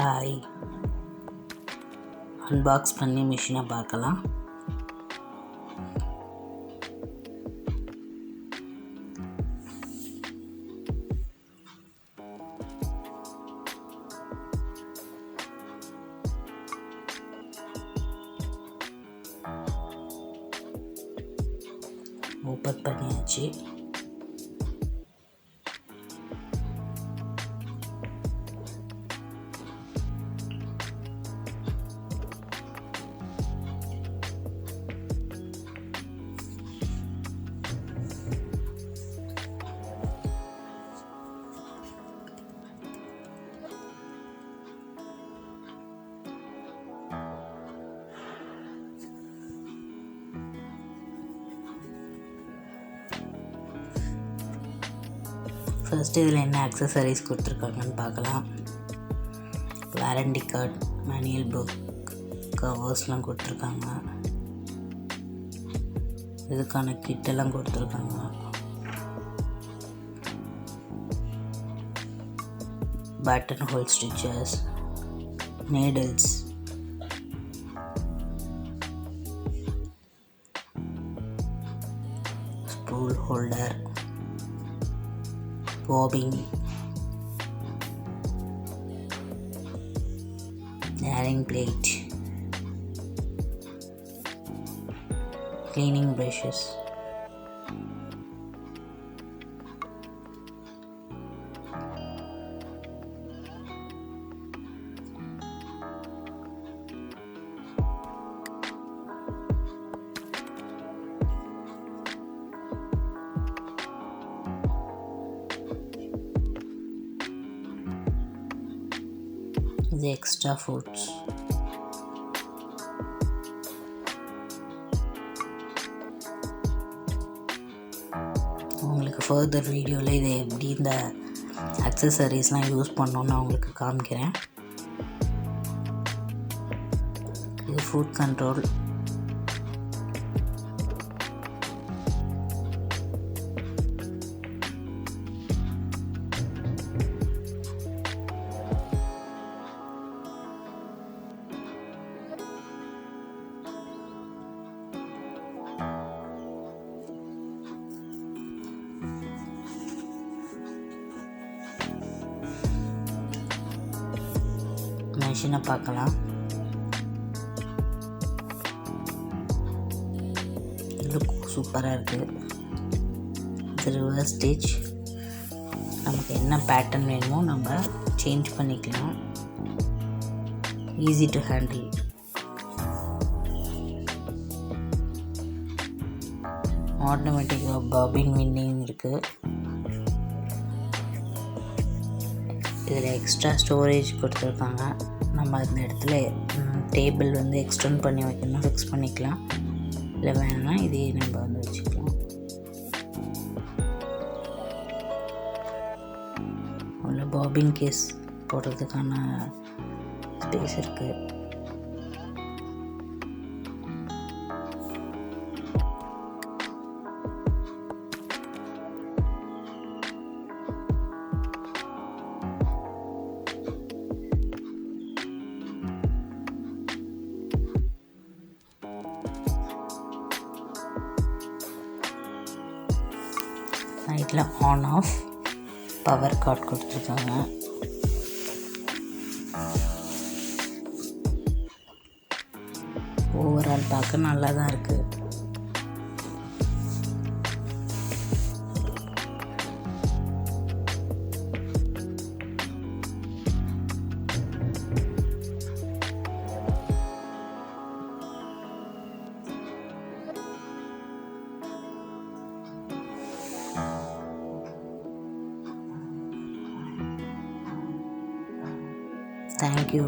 Hi, unbox பண்ணி மிஷினை பார்க்கலாம். ஓப்பன் பண்ணியாச்சு. ஃபர்ஸ்ட் இதில் என்ன அக்சசரிஸ் கொடுத்துருக்காங்கன்னு பார்க்கலாம். வாரண்டி கார்டு, மேனுவல் புக், கவர்ஸ்லாம் கொடுத்துருக்காங்க. இதுக்கான கிட்டெல்லாம் கொடுத்துருக்காங்க. Button whole stitches, needles, spool holder, bobbing, airing plate, cleaning brushes, the extra foods. உங்களுக்கு ஃபர்தர் வீடியோவில் இதை எப்படி இந்த அக்சசரிஸ்லாம் யூஸ் பண்ணணுன்னு நான் உங்களுக்கு காமிக்கிறேன். இது ஃபுட் கண்ட்ரோல், மெஷினை பார்க்கலாம். இது சூப்பராக இருக்குது. இது ரிவர்ஸ் ஸ்டிச். நமக்கு என்ன பேட்டர்ன் வேணுமோ நம்ம சேஞ்ச் பண்ணிக்கலாம். Easy to handle. ஆட்டோமேட்டிக்காக பாபின் வின்னிங் இருக்குது. இதில் எக்ஸ்ட்ரா ஸ்டோரேஜ் கொடுத்துருக்காங்க. நம்ம அந்த இடத்துல டேபிள் வந்து எக்ஸ்டெண்ட் பண்ணி வைக்கணும், ஃபிக்ஸ் பண்ணிக்கலாம். இல்லை வேணும்னா இதையே நம்ம வந்து வச்சுக்கலாம். உள்ள பாபின் கேஸ் போடுறதுக்கான ஸ்பேஸ் இருக்குது. சைடில் ஆன் ஆஃப் பவர் கார்ட் கொடுத்துருக்காங்க. ஓவரால் பார்க்க நல்லா தான் இருக்குது. Thank you.